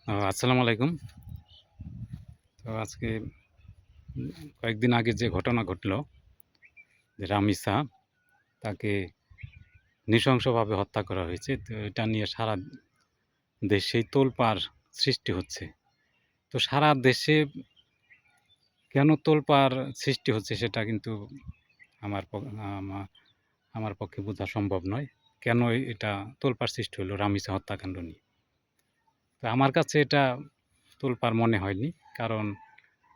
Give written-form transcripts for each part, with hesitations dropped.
আসসালামু আলাইকুম। তো আজকে কয়েকদিন আগে যে ঘটনা ঘটল যে রামিসা তাকে নৃশংসভাবে হত্যা করা হয়েছে। তো এটা নিয়ে সারা দেশেই তোলপাড় সৃষ্টি হচ্ছে। তো সারা দেশে কেন তোলপাড় সৃষ্টি হচ্ছে সেটা কিন্তু আমার প আমা আমার পক্ষে বোঝা সম্ভব নয়। কেন এটা তোলপাড় সৃষ্টি হলো রামিসা হত্যাকাণ্ড নিয়ে? তো আমার কাছে এটা তোলপাড় মনে হয়নি।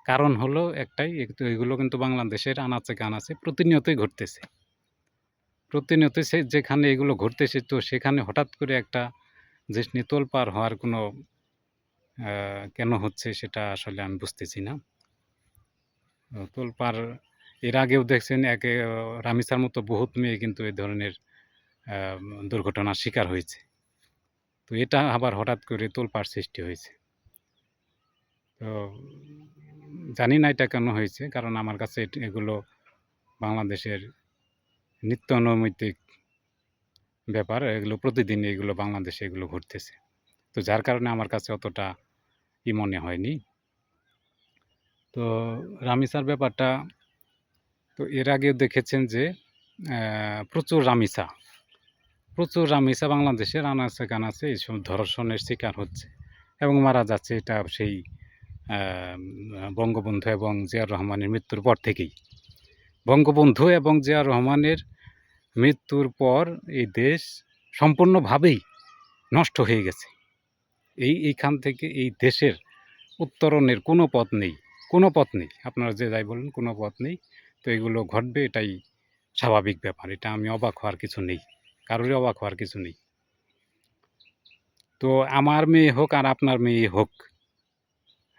কারণ হলো একটাই, এগুলো কিন্তু বাংলাদেশের আনাচে-কানাচে প্রতিনিয়তই ঘটতেছে। প্রতিনিয়ত যেখানে এগুলো ঘটতেছে তো সেখানে হঠাৎ করে একটা জিনিস নিয়ে তোলপাড় হওয়ার কোনো কেন হচ্ছে সেটা আসলে আমি বুঝতেছি না। তোলপাড় এর আগেও দেখছেন রামিসার মতো বহুত মেয়ে কিন্তু এ ধরনের আ দুর্ঘটনার শিকার হয়েছে। তো এটা আবার হঠাৎ করে তোলপাড় সৃষ্টি হয়েছে। তো জানি না এটা কেন হয়েছে। কারণ আমার কাছে এগুলো বাংলাদেশের নিত্য নৈমিত্তিক ব্যাপার। এগুলো প্রতিদিনই এগুলো বাংলাদেশে এগুলো ঘটতেছে। তো যার কারণে আমার কাছে অতটা মনে হয়নি। তো রামিসার ব্যাপারটা তো এর আগেও দেখেছেন যে প্রচুর রামিসা বাংলাদেশের আনাচে-কানাচে এইসব ধর্ষণের শিকার হচ্ছে এবং মারা যাচ্ছে। এটা সেই আ বঙ্গবন্ধু এবং জিয়াউর রহমানের মৃত্যুর পর থেকেই। বঙ্গবন্ধু এবং জিয়াউর রহমানের মৃত্যুর পর এই দেশ সম্পূর্ণভাবেই নষ্ট হয়ে গেছে। এইখান থেকে এই দেশের উত্তরণের কোনো পথ নেই, কোনো পথ নেই। আপনারা যে যাই বলুন কোনো পথ নেই। তো এগুলো ঘটবে এটাই স্বাভাবিক ব্যাপার। এটা আমি অবাক হওয়ার কিছু নেই। কারোরই অবাক হওয়ার কিছু নেই। তো আমার মেয়ে হোক আর আপনার মেয়ে হোক,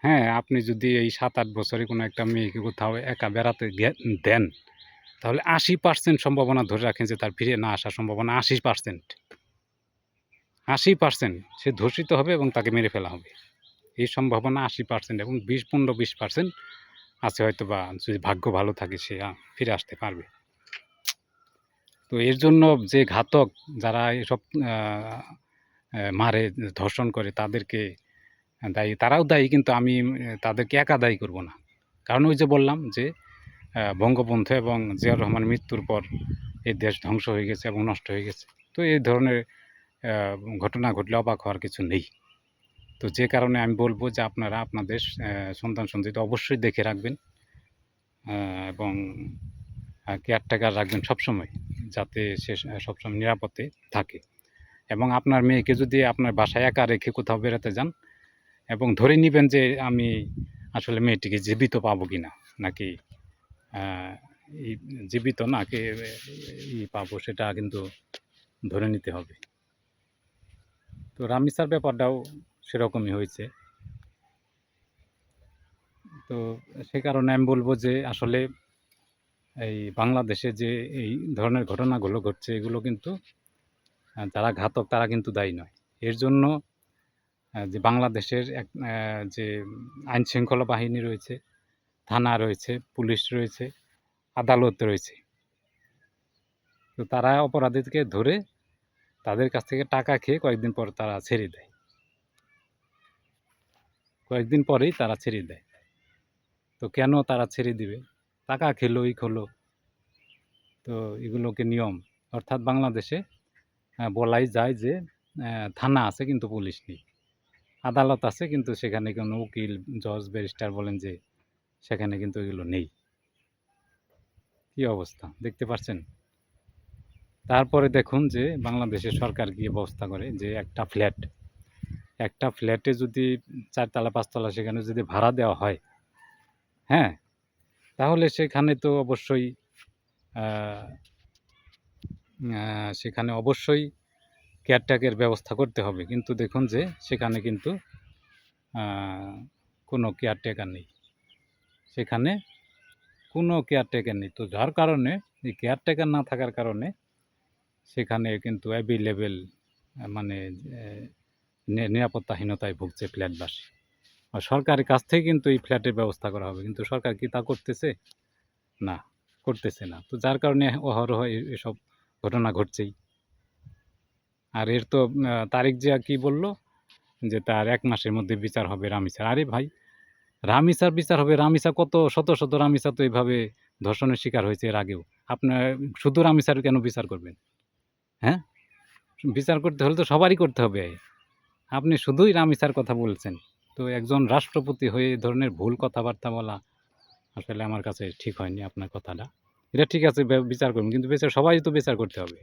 হ্যাঁ? আপনি যদি এই ৭-৮ বছরে কোনো একটা মেয়েকে কোথাও একা বেড়াতে দেন, তাহলে ৮০% সম্ভাবনা ধরে রাখেন যে তার ফিরে না আসার সম্ভাবনা ৮০%। ৮০% সে ধর্ষিত হবে এবং তাকে মেরে ফেলা হবে। এই সম্ভাবনা ৮০% এবং ১৫-২০% আছে হয়তোবা যদি ভাগ্য ভালো থাকে সে ফিরে আসতে পারবে। তো এর জন্য যে ঘাতক যারা এসব আ মারে, ধর্ষণ করে তাদেরকে দায়ী, তারাও দায়ী, কিন্তু আমি তাদেরকে একা দায়ী করব না। কারণ ওই যে বললাম যে বঙ্গবন্ধু এবং জিয়াউর রহমানের মৃত্যুর পর এই দেশ ধ্বংস হয়ে গেছে এবং নষ্ট হয়ে গেছে। তো এই ধরনের আ ঘটনা ঘটলে অবাক হওয়ার কিছু নেই। তো যে কারণে আমি বলব যে আপনারা আপনাদের সন্তান-সন্ততি অবশ্যই দেখে রাখবেন এবং কেয়ারটেকার রাখবেন সবসময়, যাতে সে সবসময় নিরাপদে থাকে। এবং আপনার মেয়েকে যদি আপনার বাসায় একা রেখে কোথাও বেড়াতে যান এবং ধরে নিবেন যে আমি আসলে মেয়েটিকে জীবিত পাবো কিনা, নাকি আ ই জীবিত নাকি পাবো সেটা কিন্তু ধরে নিতে হবে। তো রামিসার ব্যাপারটাও সেরকমই হয়েছে। তো সে কারণে আমি বলব যে আসলে এই বাংলাদেশে যে এই ধরনের ঘটনাগুলো ঘটছে এগুলো কিন্তু যারা ঘাতক তারা কিন্তু দায়ী নয়। এর জন্য যে বাংলাদেশের যে আইনশৃঙ্খলা বাহিনী রয়েছে, থানা রয়েছে, পুলিশ রয়েছে, আদালত রয়েছে। তো তারা অপরাধীকে ধরে তাদের কাছ থেকে টাকা খেয়ে কয়েকদিন পর তারা ছেড়ে দেয়। কয়েকদিন পরেই তারা ছেড়ে দেয়। তো কেন তারা ছেড়ে দিবে? টাকা খেলো, হলো। তো এগুলোকে নিয়ম। অর্থাৎ বাংলাদেশে বলাই যায় যে থানা আছে কিন্তু পুলিশ নেই। আদালত আছে কিন্তু সেখানে কোনো উকিল, জজ, ব্যারিস্টার বলেন যে সেখানে কিন্তু এগুলো নেই। কি অবস্থা দেখতে পাচ্ছেন? তারপরে দেখুন যে বাংলাদেশের সরকার কি ব্যবস্থা করে যে একটা ফ্ল্যাটে যদি ৪ তলা ৫ তলা সেখানে যদি ভাড়া দেওয়া হয়, হ্যাঁ? তাহলে সেখানে তো অবশ্যই আ আ সেখানে অবশ্যই কেয়ারটেকের ব্যবস্থা করতে হবে। কিন্তু দেখুন যে সেখানে কিন্তু আ কোনো কেয়ারটেকার নেই। সেখানে কোনো কেয়ারটেকার নেই। তো যার কারণে এই কেয়ারটেকার না থাকার কারণে সেখানে কিন্তু অ্যাভেইলেবল মানে এ নিরাপত্তাহীনতায় ভুগছে ফ্ল্যাটবাসী। আর সরকারের কাছ থেকে কিন্তু এই ফ্ল্যাটের ব্যবস্থা করা হবে। কিন্তু সরকার কি তা করতেছে? না, করতেছে না। তো যার কারণে অহরহ এসব ঘটনা ঘটছেই। আর এর তো তারেক জিয়া কি বলল? যে তার ১ মাসের মধ্যে বিচার হবে রামিসার। আরে ভাই, রামিসার বিচার হবে, রামিসা কত শত, শত রামিসা তো এভাবে ধর্ষণের শিকার হয়েছে এর আগেও। আপনার শুধু রামিসার কেন বিচার করবেন? হ্যাঁ? বিচার করতে হলে তো সবারই করতে হবে। আপনি শুধুই রামিসার কথা বলছেন। তো একজন রাষ্ট্রপতি হয়ে এ ধরনের ভুল কথাবার্তা বলা আসলে আমার কাছে ঠিক হয়নি আপনার কথাটা। এটা ঠিক আছে বিচার করুন। কিন্তু সবাই তো বিচার করতে হবে।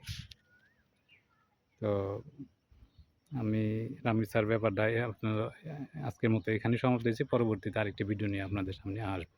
তো আমি রামিসার ব্যাপারটা আপনার আজকের মতো এখানেই সমাপ্ত হয়েছি। পরবর্তীতে আরেকটি ভিডিও নিয়ে আপনাদের সামনে আসব।